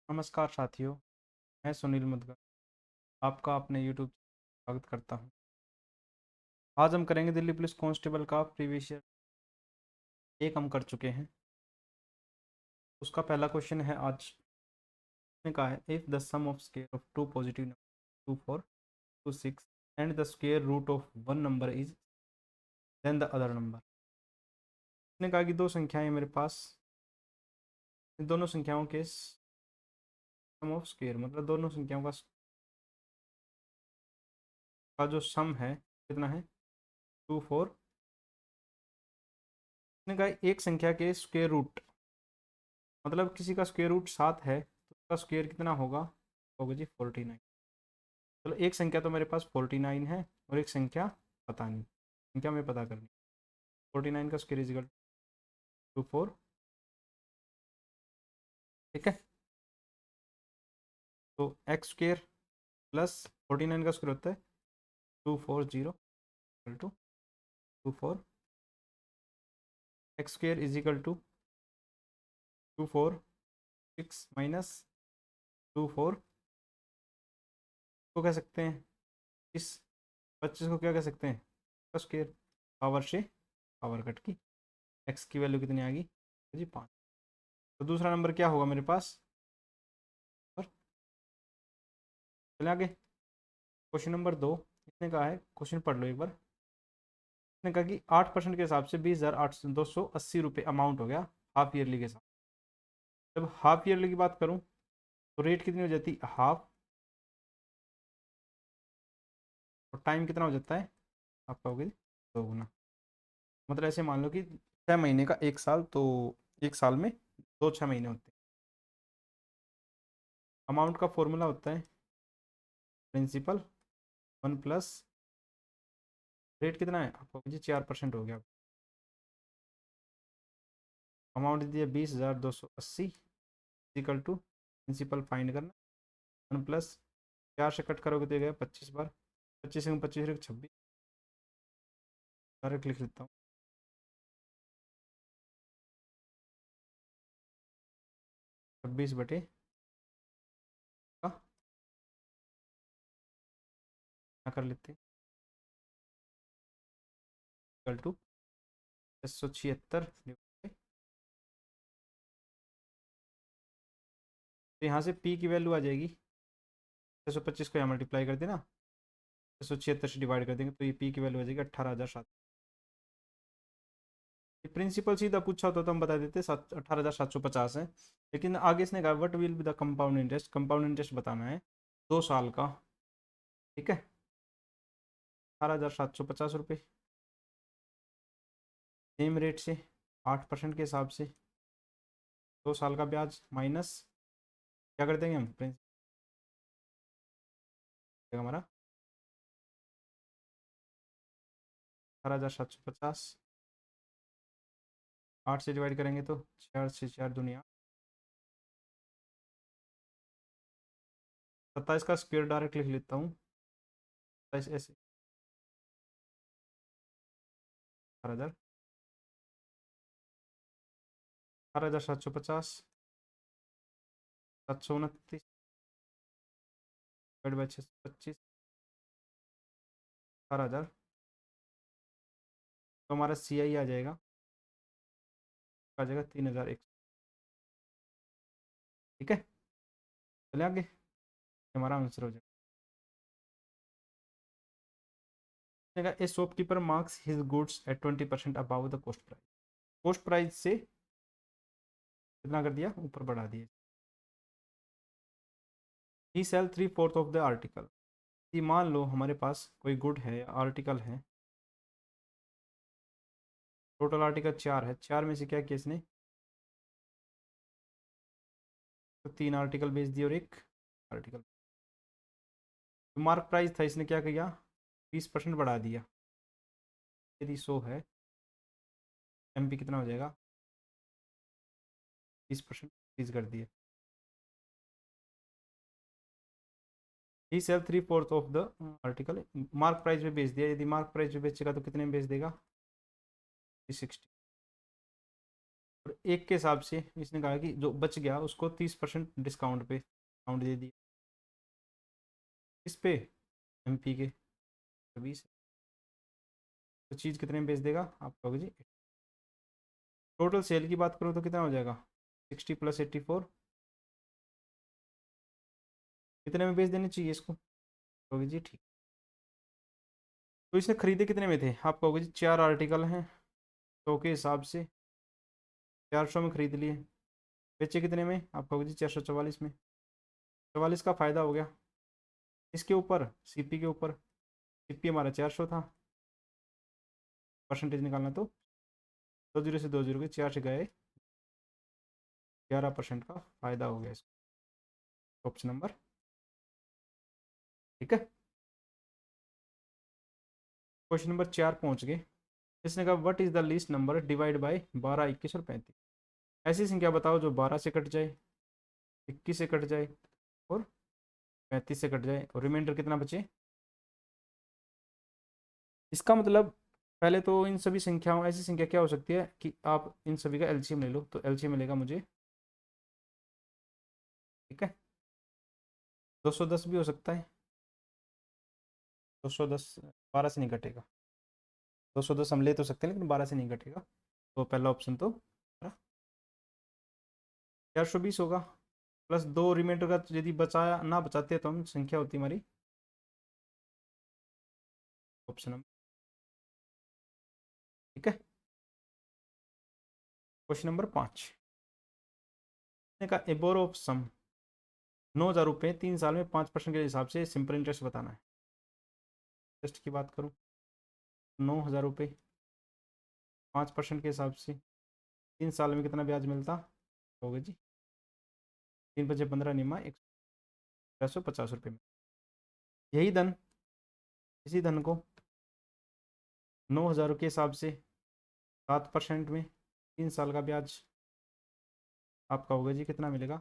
नमस्कार साथियों, मैं सुनील मुदगल आपका अपने यूट्यूब स्वागत करता हूं। आज हम करेंगे दिल्ली पुलिस कांस्टेबल का प्रीवियस ईयर एक हम कर चुके हैं। उसका पहला क्वेश्चन है आज ने कहा है if the sum of square of two positive number 2 4 2 6 and the square root of one number is then the other number. उसने कहा कि दो संख्याएं मेरे पास, इन दोनों संख्याओं के सम ऑफ स्क्वायर मतलब दोनों संख्याओं का जो सम है कितना है 2 4। उसने कहा एक संख्या के स्क्वायर रूट मतलब किसी का स्क्वायर रूट 7 है तो उसका स्क्वायर कितना होगा जी 49। चलो एक संख्या तो मेरे पास 49 है और एक संख्या पता नहीं, संख्या में पता करनी। 49 का स्क्वायर इज इक्वल टू 4। ठीक है, तो एक्स स्क्वायर प्लस 49 का स्क्वायर होता है 240 equal to 24। X square is equal to 246 minus 24 को कह सकते हैं, इस 25 को क्या कह सकते हैं का स्क्वायर, पावर से पावर कट की। एक्स की वैल्यू कितनी आ गई जी 5। तो दूसरा नंबर क्या होगा मेरे पास। और चले आगे क्वेश्चन नंबर 2। इसने कहा है, क्वेश्चन पढ़ लो एक बार। इसने कहा कि 8% के हिसाब से 20,280 रुपये अमाउंट हो गया हाफ ईयरली के साथ। जब हाफ ईयरली की बात करूं तो रेट कितनी हो जाती है हाफ, और टाइम कितना हो जाता है आपका होगी 2 गुना। मतलब ऐसे मान लो कि 6 महीने का एक साल, तो एक साल में 6 महीने होते हैं। अमाउंट का फॉर्मूला होता है प्रिंसिपल 1 प्लस रेट कितना है आपको जी 4% हो गया। अमाउंट दिया 20,280 इक्वल टू प्रिंसिपल फाइंड करना 1 प्लस 4 से कट करोगे तो ये गया 25 बार, 25 में 25 26 डायरेक्ट लिख लेता हूँ। 26 बटे का क्या कर लेते हैं इक्वल टू 676। तो यहाँ से पी की वैल्यू आ जाएगी 625 को यहाँ मल्टीप्लाई कर देना, 676 से डिवाइड कर देंगे तो ये पी की वैल्यू आ जाएगी 18,700। प्रिंसिपल सीधा पूछा होता तो हम बता देते 18,750 है, लेकिन आगे इसने कहा what will be the compound interest, compound interest बताना है 2 साल का। ठीक है, 18,750 रुपये सेम रेट से 8% के हिसाब से 2 साल का ब्याज माइनस क्या कर देंगे हम हमारा 18,750 8 से डिवाइड करेंगे तो 4 से 4 दुनिया 27 का स्क्वायर डायरेक्ट लिख लेता हूँ 27 ऐसे 18,000 18,750 729 डिवाइड बाई 625 18,000। तो हमारा सी आई आ जाएगा 3,100। ठीक है, चले आगे, हमारा आंसर हो जाएगा ए shopkeeper marks his goods at 20% above the cost price. Cost price से कितना कर दिया ऊपर बढ़ा दिया। He sell 3/4 of the article. ये मान लो हमारे पास कोई गुड है आर्टिकल है, टोटल आर्टिकल 4 है, 4 में से क्या किया इसने तो 3 आर्टिकल बेच दिए और एक आर्टिकल। तो मार्क प्राइस था, इसने क्या किया 20% बढ़ा दिया। यदि 100 है एम पी कितना हो जाएगा 20% इंक्रीज कर दिया। He sell 3/4 of the article, mark price पे बेच दिया। यदि मार्क प्राइस पे बेचेगा तो कितने में बेच देगा 60। और एक के हिसाब से इसने कहा कि जो बच गया उसको 30% डिस्काउंट पे डिस्काउंट दे दिया। इस पे एमपी के 20, तो चीज़ कितने में बेच देगा आप कहोगे जी। टोटल सेल की बात करो तो कितना हो जाएगा 60 + 84, कितने में बेच देनी चाहिए इसको कहोगे जी ठीक। तो इसने खरीदे कितने में थे आप कहोगे जी 4 आर्टिकल हैं, 100 के हिसाब से 400 में खरीद लिए। बेचे कितने में आप कहोगे जी 444 में। 44 का फ़ायदा हो गया इसके ऊपर, सीपी के ऊपर। सीपी हमारा 400 था, परसेंटेज निकालना तो 2 जीरो से 2 जीरो के 4 से गए, 11% का फ़ायदा हो गया इसको। ऑप्शन नंबर ठीक है। क्वेश्चन नंबर 4 पहुंच गए। इसने कहा what is the least number divide by 12, 21 और 35। ऐसी संख्या बताओ जो 12 से कट जाए, 21 से कट जाए और 35 से कट जाए और रिमाइंडर कितना बचे। इसका मतलब पहले तो इन सभी संख्याओं, ऐसी संख्या क्या हो सकती है कि आप इन सभी का एलसीएम ले लो, तो एलसीएम मिलेगा मुझे, ठीक है। 210 भी हो सकता है, 210 12 से नहीं कटेगा। 210 हम ले तो सकते हैं लेकिन 12 से नहीं कटेगा, तो पहला ऑप्शन तो 420 होगा। प्लस 2 रिमाइंडर का यदि बचाया ना बचाते तो हम संख्या होती हमारी ऑप्शन नंबर, ठीक है। क्वेश्चन नंबर 5 का एबोर ऑफ सम 9,000 रुपये 3 साल में 5% के हिसाब से सिंपल इंटरेस्ट बताना है। इंटरेस्ट की बात करूँ 9,000 रुपये 5% के हिसाब से 3 साल में कितना ब्याज मिलता होगा जी। 3 × 5 = 15 निमा 1,650 रुपये में। यही धन, इसी धन को 9,000 के हिसाब से 7% में 3 साल का ब्याज आपका होगा जी कितना मिलेगा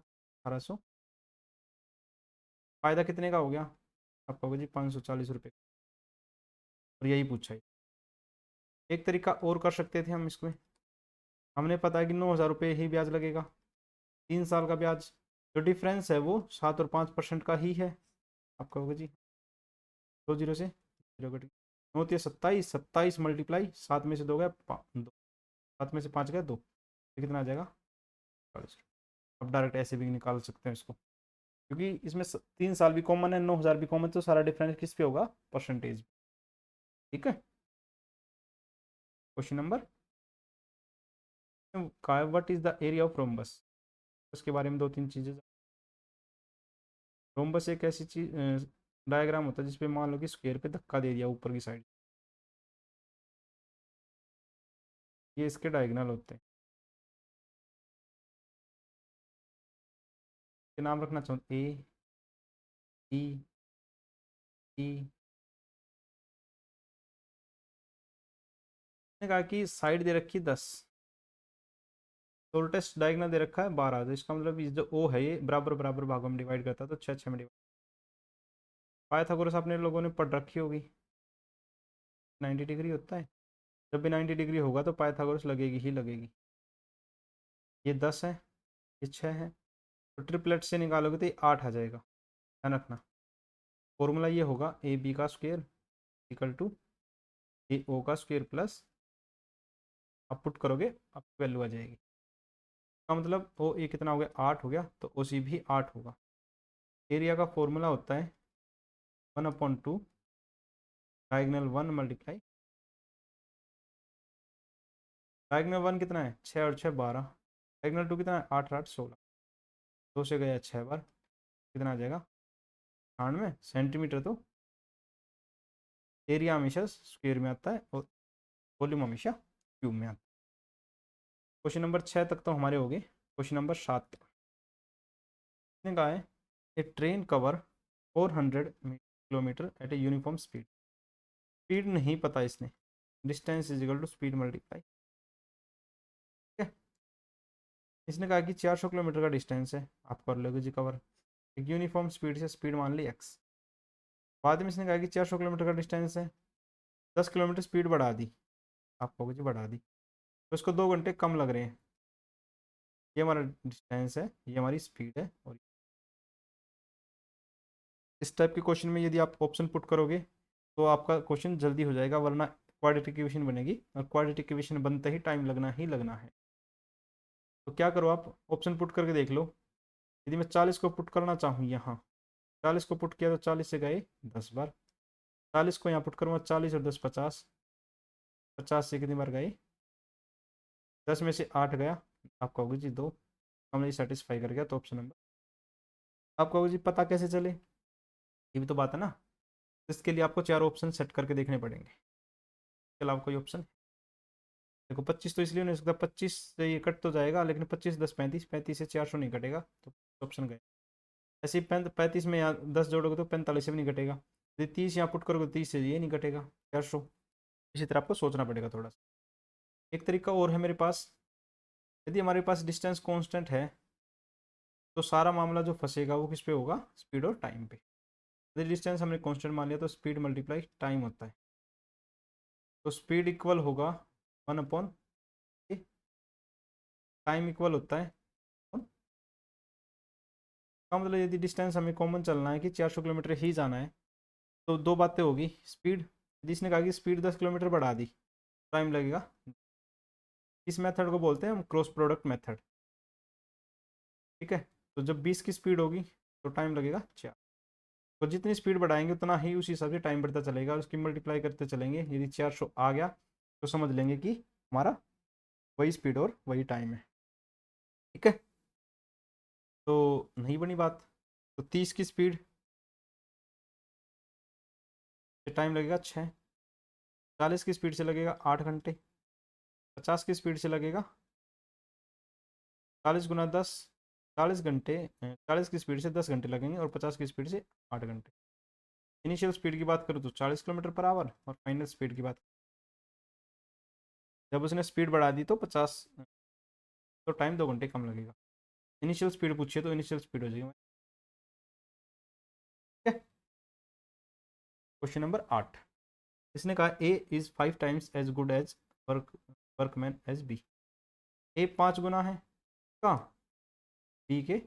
1800। फ़ायदा कितने का हो गया आपका होगा जी 540 रुपये। और यही पूछा है। एक तरीका और कर सकते थे हम इसको, हमने पता है कि 9,000 रुपये ही ब्याज लगेगा, 3 साल का ब्याज, जो डिफरेंस है वो 7 और 5% का ही है। आपका होगा जी 2 जीरो से 0 कट 9 × 27, 27 × 7 में से 2 गया 2, 7 में से 5 गया 2, तो कितना आ जाएगा 40। अब डायरेक्ट ऐसे भी निकाल सकते हैं इसको, क्योंकि इसमें 3 साल भी कॉमन है, 9,000 भी कॉमन, तो सारा डिफरेंस किस पे होगा परसेंटेज, ठीक है। Question number what is the area of rhombus, उसके बारे में 2-3 चीज़ें। रोम्बस एक ऐसी चीज डायग्राम होता है जिसपे मान लो कि स्क्वायर पे धक्का दे दिया ऊपर की साइड, ये इसके डायगोनल होते हैं। के नाम रखना चाहूँ ए ई ई, ने कहा कि साइड दे रखी 10, शॉर्टेस्ट डायगोनल दे रखा है 12, तो इसका मतलब ये जो ओ है ये बराबर बराबर भागों में डिवाइड करता है, तो 6 में डिवाइड। पाइथागोरस अपने लोगों ने पढ़ रखी होगी, 90 डिग्री होता है, जब भी 90 डिग्री होगा तो पाइथागोरस लगेगी ही लगेगी। ये 10 है, ये 6 है, तो ट्रिपलेट से निकालोगे तो ये 8 आ जाएगा। ध्यान रखना फॉर्मूला ये होगा ए बी का स्क्वायर इक्वल टू ए ओ का स्क्वायर प्लस, आप पुट करोगे आपकी वैल्यू आ जाएगी। का मतलब ओ ए कितना हो गया 8 हो गया, तो ओ सी भी 8 होगा। एरिया का फॉर्मूला होता है 1/2 डायगोनल 1 मल्टीप्लाई, डायगोनल 1 कितना है 6 और 6 12, डायगोनल 2 कितना है 8 और 8 16, 2 से गया 6 बार, कितना आ जाएगा 98 सेंटीमीटर। तो एरिया हमेशा स्क्वायर में आता है और वॉल्यूम हमेशा क्यूब में आता है। क्वेश्चन नंबर 6 तक तो हमारे हो गए। क्वेश्चन नंबर 7 ने कहा है a train cover 400 kilometre at a uniform speed, speed नहीं पता इसने, distance is equal to speed multiply, ठीक है। इसने कहा कि 400 किलोमीटर का डिस्टेंस है, आप कर लोगे जी कवर, एक यूनिफॉर्म स्पीड से स्पीड मान ली एक्स। बाद में इसने कहा कि 400 किलोमीटर का डिस्टेंस है, 10 किलोमीटर स्पीड बढ़ा दी, आप कहोगे जी बढ़ा दी, तो इसको 2 घंटे कम लग रहे हैं, ये हमारा डिस्टेंस है, ये हमारी स्पीड है। और इस टाइप के क्वेश्चन में यदि आप ऑप्शन पुट करोगे तो आपका क्वेश्चन जल्दी हो जाएगा, वरना क्वाड्रेटिक इक्वेशन बनेगी और क्वाड्रेटिक इक्वेशन बनते ही टाइम लगना ही लगना है। तो क्या करो, आप ऑप्शन पुट करके देख लो। यदि मैं 40 को पुट करना चाहूँ यहाँ, 40 को पुट किया तो 40 से गए 10 बार, 40 को यहाँ पुट करूँगा, 40 और 10 50, 50 से कितनी बार गए, 10 में से 8 गया, आप कहोगे जी 2, हमने सेटिस्फाई कर गया, तो ऑप्शन नंबर। आप कहोगे जी पता कैसे चले, ये भी तो बात है ना। इसके लिए आपको 4 ऑप्शन सेट करके देखने पड़ेंगे। इसके अलावा कोई ऑप्शन देखो, 25 तो इसलिए नहीं हो सकता, 25 से ये कट तो जाएगा, लेकिन 25 10 35, 35 से 400 नहीं कटेगा, तो ऑप्शन गए। ऐसे ही 35 में यहाँ 10 जोड़ोगे तो 45 से भी नहीं कटेगा। यदि 30 यहाँ पुट करोगे तो 30 से ये नहीं कटेगा, 400। इसी तरह आपको सोचना पड़ेगा थोड़ा सा। एक तरीका और है मेरे पास, यदि हमारे पास डिस्टेंस कांस्टेंट है तो सारा मामला जो फंसेगा वो किस पे होगा, स्पीड और टाइम पे। यदि डिस्टेंस हमने कांस्टेंट मान लिया तो स्पीड मल्टीप्लाई टाइम होता है, तो स्पीड इक्वल होगा 1/, टाइम इक्वल होता है 1। का मतलब यदि डिस्टेंस हमें कॉमन चलना है कि 400 किलोमीटर ही जाना है, तो दो बातें होगी, स्पीड, यदि इसने कहा कि स्पीड 10 किलोमीटर बढ़ा दी, टाइम लगेगा। इस मेथड को बोलते हैं हम क्रॉस प्रोडक्ट मेथड, ठीक है। तो जब 20 की स्पीड होगी तो टाइम लगेगा 4। तो जितनी स्पीड बढ़ाएंगे उतना ही उसी हिसाब से टाइम बढ़ता चलेगा, और उसकी मल्टीप्लाई करते चलेंगे। यदि 400 आ गया तो समझ लेंगे कि हमारा वही स्पीड और वही टाइम है, ठीक है। तो नहीं बनी बात, तो 30 की स्पीड से टाइम लगेगा 6, 40 की स्पीड से लगेगा 8 घंटे, 50 की स्पीड से लगेगा 40 × 10, 40 घंटे, 40 की स्पीड से 10 घंटे लगेंगे, और 50 की स्पीड से 8 घंटे। इनिशियल स्पीड की बात करूँ तो 40 किलोमीटर पर आवर, और फाइनल स्पीड की बात जब उसने स्पीड बढ़ा दी तो 50, तो टाइम 2 घंटे कम लगेगा। इनिशियल स्पीड पूछिए तो इनिशियल स्पीड हो जाएगी, ठीक है। क्वेश्चन नंबर 8, इसने कहा A is 5 times as good as work workman as B. A 5 गुना है का बी के,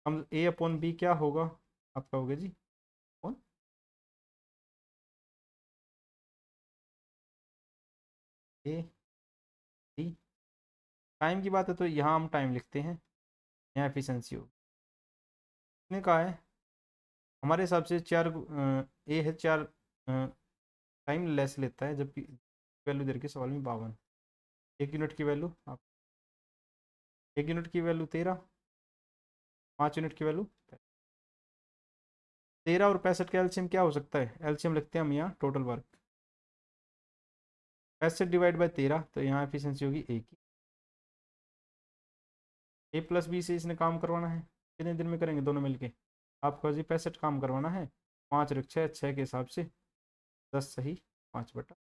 हम ए अपॉन बी क्या होगा, आप कहोगे जी अपॉन ए डी। टाइम की बात है तो यहाँ हम टाइम लिखते हैं, यहाँ एफिशिएंसी होगी। इसने कहा है हमारे हिसाब से 4, ए है 4 टाइम लेस लेता है, जबकि वैल्यू दे रखी सवाल में 52। 1 यूनिट की वैल्यू आप, 1 यूनिट की वैल्यू 13, 5 यूनिट की वैल्यू 13 और 65 का एलसीएम क्या हो सकता है, एलसीएम लिखते हैं हम यहाँ टोटल वर्क, 65 डिवाइड बाई 13, तो यहाँ एफिशिएंसी होगी ए की। ए प्लस बी से इसने काम करवाना है, कितने दिन में करेंगे दोनों मिलके, आपको जी 65 काम करवाना है, 5 और 6, 6 के हिसाब से 10 सही 5/,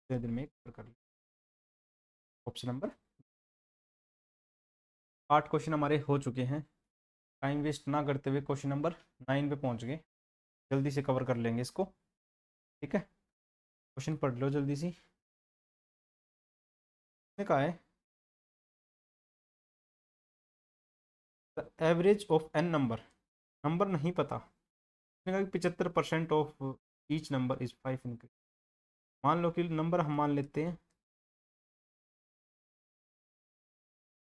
कितने दिन में कर लिया। ऑप्शन नंबर 8 क्वेश्चन हमारे हो चुके हैं। टाइम वेस्ट ना करते हुए क्वेश्चन नंबर 9 पे पहुंच गए, जल्दी से कवर कर लेंगे इसको, ठीक है। क्वेश्चन पढ़ लो जल्दी सी। कहा है the average of N number, number नहीं पता, इसने कहा कि 75% of each number is 5 increase. मान लो कि नंबर हम मान लेते हैं,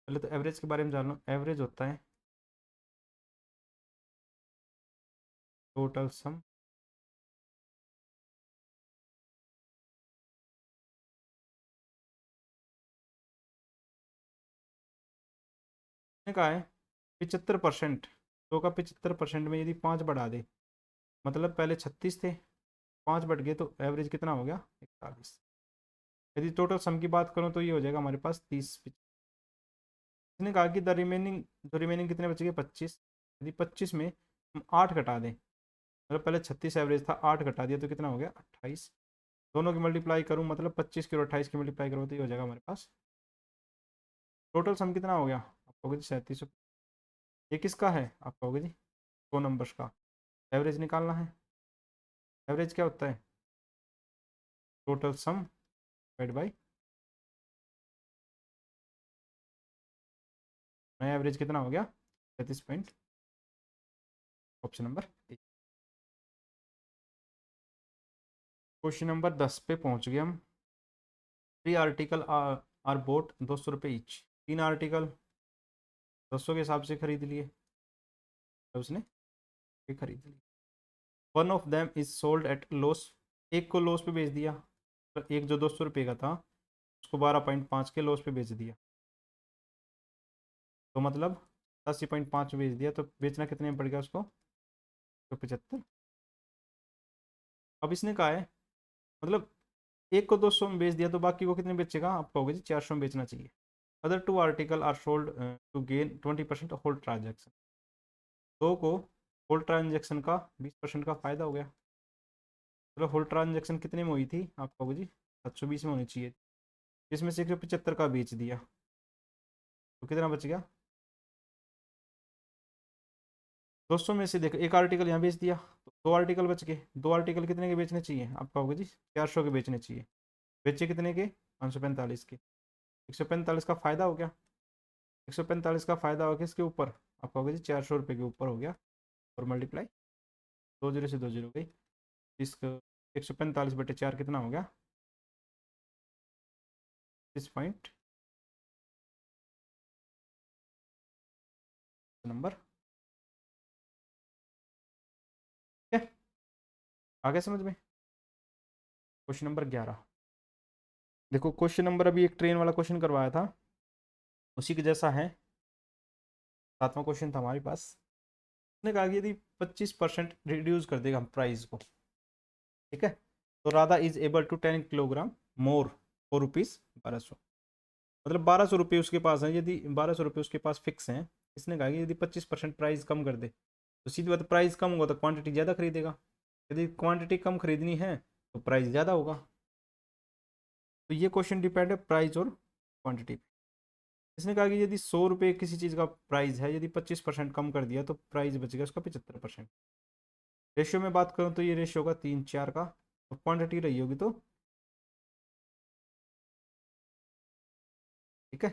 पहले तो एवरेज के बारे में जान लो। एवरेज होता है टोटल सम ने कहा है 75%, 100 का 75% में यदि 5 बढ़ा दे, मतलब पहले 36 थे, 5 बढ़ गए, तो एवरेज कितना हो गया 41। यदि टोटल सम की बात करूँ तो ये हो जाएगा हमारे पास 30। इसने कहा कि द रिमेनिंग कितने बचे गए 25। यदि 25 में हम 8 घटा दें, मतलब पहले 36 एवरेज था, 8 घटा दिया तो कितना हो गया 28। दोनों की मल्टीप्लाई करूँ, मतलब 25 की और 28 की मल्टीप्लाई करूँ तो ये हो जाएगा हमारे पास टोटल सम कितना हो गया, आप कहोगे जी 37। ये किसका है, आप कहोगे जी 2 नंबर्स का। एवरेज निकालना है, एवरेज क्या होता है टोटल सम डिवाइड बाई नया एवरेज कितना हो गया? 33 point. Option number A. Question number 10 पे पहुंच गए हम। 3 आर्टिकल आर बोट 200 रुपये ईच। 3 आर्टिकल 200 के हिसाब से खरीद लिए, तो उसने ये खरीद लिए। One of them is sold at loss. एक को लॉस पे बेच दिया, तो एक जो 200 रुपये का था उसको 12.5 के लॉस पे बेच दिया, तो मतलब 80.5 बेच दिया, तो बेचना कितने में पड़ गया उसको? 175। अब इसने कहा है मतलब एक को 200 में बेच दिया, तो बाकी को कितने बेचेगा? आप कहोगे जी 400 में बेचना चाहिए। Other 2 article are sold to gain 20% hold transaction. दो को होल्ड ट्रांजेक्शन का 20% का फायदा हो गया। चलो होल्ड ट्रांजेक्शन कितने में हुई थी? आप कहोगे जी 720 में होनी चाहिए, जिसमें से 175 का बेच दिया, तो कितना बच गया? 200 में से देखो एक आर्टिकल यहाँ बेच दिया, तो 2 आर्टिकल बच गए। 2 आर्टिकल कितने के बेचने चाहिए? आप कहोगे जी 400 के बेचने चाहिए। बेचे कितने के? 545 के। 145 का फायदा हो गया। 145 का फायदा हो गया किसके ऊपर? आप कहोगे जी 400 रुपये के ऊपर हो गया। और मल्टीप्लाई 2 जीरो से 2 जीरो गई। इसका 145/4 कितना हो गया? 6 पॉइंट नंबर। ठीक है, आगे समझ में। Question number 11। देखो क्वेश्चन नंबर अभी एक ट्रेन वाला क्वेश्चन करवाया था, उसी के जैसा है। 7वां क्वेश्चन था हमारे पास। उसने कहा कि यदि 25% रिड्यूस कर देगा हम प्राइस को, ठीक है, तो Radha is able to 10 kilogram more for ₹1200। मतलब 1200 रुपये उसके पास है, यदि 1200 रुपये उसके पास फिक्स हैं। इसने कहा कि यदि 25% प्राइस कम कर दे, तो सीधी बात, प्राइस कम होगा तो क्वांटिटी ज़्यादा खरीदेगा। यदि क्वांटिटी कम खरीदनी है तो प्राइस ज़्यादा होगा। तो ये क्वेश्चन डिपेंड है प्राइस और क्वांटिटी पे। इसने कहा कि यदि 100 रुपये किसी चीज़ का प्राइस है, यदि 25% कम कर दिया तो प्राइस बचेगा उसका 75%। रेशियो में बात करूँ तो ये रेशियो होगा 3:4 का, और क्वांटिटी रही होगी तो, ठीक है,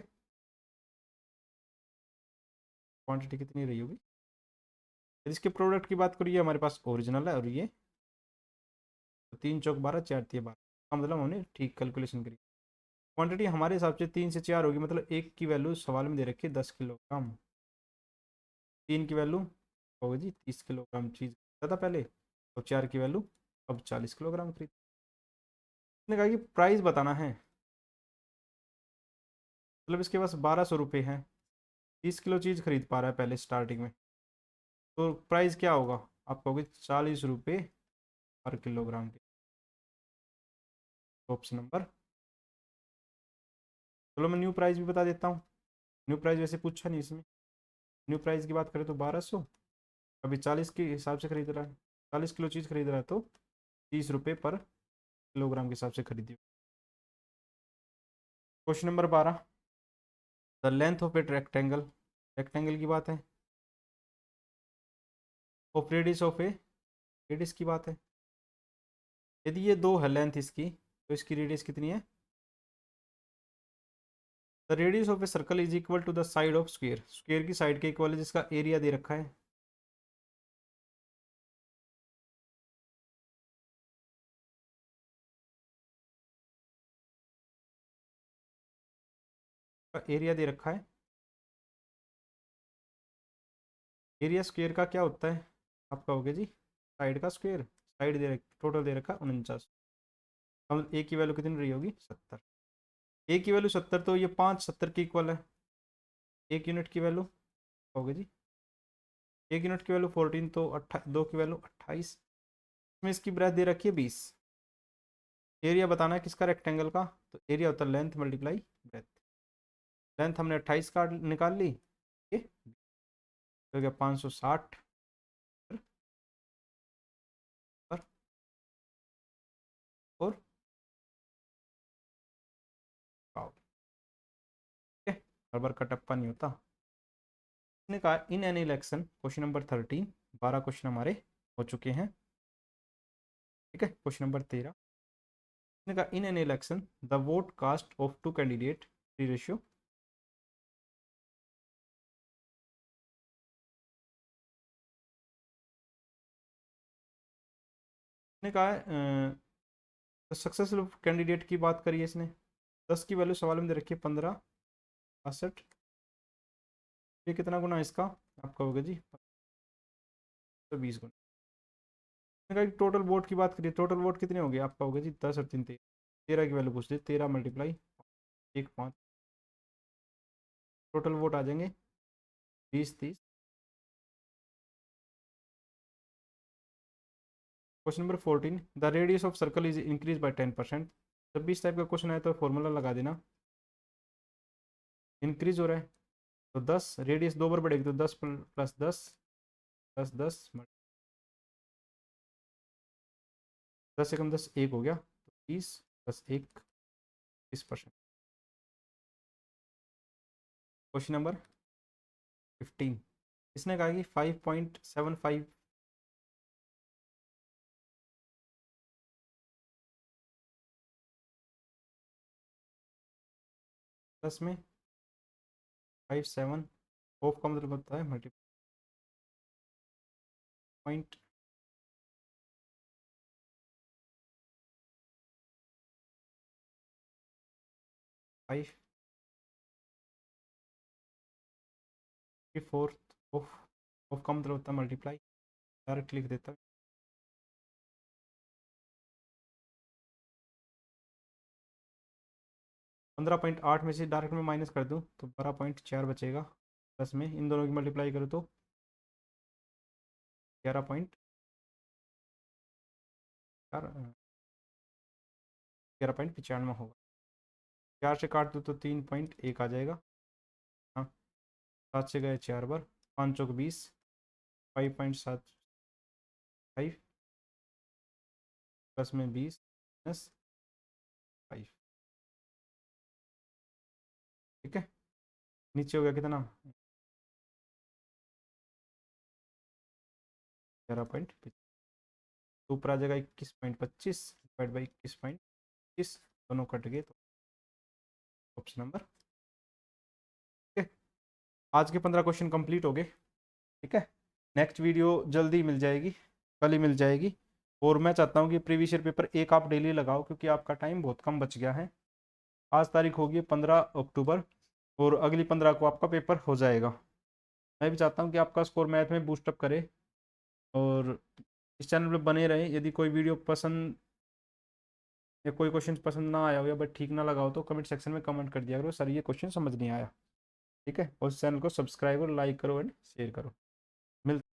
क्वांटिटी कितनी रही होगी? यदि इसके प्रोडक्ट की बात करिए, हमारे पास ओरिजिनल है और ये, तो 3 चौक 12 4 तिया 12 का मतलब हमने ठीक कैलकुलेशन करी। क्वांटिटी हमारे हिसाब से 3 से 4 होगी, मतलब एक की वैल्यू सवाल में दे रखी है 10 किलोग्राम। 3 की वैल्यू होगी जी 30 किलोग्राम चीज़ था पहले, और 4 की वैल्यू अब 40 किलोग्राम खरीद। ने कहा कि प्राइस बताना है, मतलब इसके पास 1200 रुपये हैं, 30 किलो चीज़ खरीद पा रहा है पहले स्टार्टिंग में, तो प्राइस क्या होगा? आप कहोगे 40 रुपये पर किलोग्राम के। ऑप्शन नंबर, चलो मैं न्यू प्राइस भी बता देता हूँ। न्यू प्राइस वैसे पूछा नहीं इसमें। न्यू प्राइस की बात करें तो 1200, अभी 40 के हिसाब से खरीद रहा है, 40 किलो चीज़ खरीद रहा है, तो 30 रुपये पर किलोग्राम के हिसाब से खरीदिए। Question number 12। The length of a rectangle, rectangle की बात है, of radius of A, radius की बात है। यदि ये 2 है लेंथ इसकी, तो इसकी रेडियस कितनी है? The radius of a circle is equal to the side of square, square की साइड के इक्वल है, जिसका एरिया दे रखा है। एरिया दे रखा है। एरिया स्क्वेयर का क्या होता है? आप कहोगे जी साइड का स्क्वेयर। साइड दे टोटल दे रखा है 49, हम ए की वैल्यू कितनी रही होगी? 70। ए की वैल्यू 70, तो ये 5 70 के इक्वल है। एक यूनिट की वैल्यू कहोगे जी, एक यूनिट की वैल्यू 14, तो 2 की वैल्यू 28। इसमें इसकी ब्रेथ दे रखी है 20। एरिया बताना है किसका? रेक्टेंगल का। तो एरिया होता है लेंथ मल्टीप्लाई ब्रेथ। लेंथ हमने 28 का निकाल ली, ये तो क्या 560 पर, और पाव, ठीक है, हर बार का टप्पा नहीं होता। इसने कहा in an election, question number 13, 12 question हमारे हो चुके हैं, ठीक है। क्वेश्चन नंबर 13, इसने कहा in an election the vote cast of 2 candidate ratio इसने कहा है सक्सेसफुल कैंडिडेट की बात करिए इसने। 10 की वैल्यू सवाल में दे रखी है 15 62। ये कितना गुना है इसका, आपका होगा जी 20 गुना। इसने कहा टोटल वोट की बात करिए, टोटल वोट कितने हो गए, आपका होगा जी 10 और 3 13। 13 की वैल्यू पूछ ली, 13 मल्टीप्लाई 1 5, टोटल वोट आ जाएंगे 20 30। Question number 14, the radius of circle is increase by 10%। जब भी इस टाइप का क्वेश्चन आए तो फॉर्मूला लगा देना। इंक्रीज हो रहा है तो 10, रेडियस 2 बार बढ़ेगी तो 10 प्लस 10 प्लस 10, 10 से कम 10 1 हो गया तो 20 प्लस 1 20%। क्वेश्चन नंबर 15, इसने कहा कि 5.75 प्लस में 57, ऑफ का मतलब होता है मल्टीप्लाई पॉइंट 5 की फोर्थ, ऑफ का मतलब होता है मल्टीप्लाई, डायरेक्ट लिख देता है। 15.8 में से डायरेक्ट में माइनस कर दूं तो 12.4 बचेगा, प्लस में इन दोनों की मल्टीप्लाई करो तो 11.95 होगा। 4 से काट दूँ तो 3.1 आ जाएगा। हाँ, 7 से गए 4 बार, 5 चौक 20, 5.75 प्लस में 20 माइनस 5। ठीक है, नीचे हो गया कितना 11.25, ऊपर आ जाएगा 21.25 डिवाइड बाई 21.25, दोनों कट गए तो ऑप्शन नंबर। ठीक है, आज के 15 क्वेश्चन कंप्लीट हो गए। ठीक है, नेक्स्ट वीडियो जल्दी मिल जाएगी, कल ही मिल जाएगी। और मैं चाहता हूँ कि प्रीवियस ईयर पेपर एक आप डेली लगाओ क्योंकि आपका टाइम बहुत कम बच गया है। आज तारीख होगी 15 अक्टूबर और अगली 15 को आपका पेपर हो जाएगा। मैं भी चाहता हूँ कि आपका स्कोर मैथ में बूस्टअप करे और इस चैनल पर बने रहे। यदि कोई वीडियो पसंद या कोई क्वेश्चन पसंद ना आया हो या बट ठीक ना लगा हो तो कमेंट सेक्शन में कमेंट कर दिया करो, सर ये क्वेश्चन समझ नहीं आया। ठीक है, और इस चैनल को सब्सक्राइब और लाइक करो एंड शेयर करो। मिल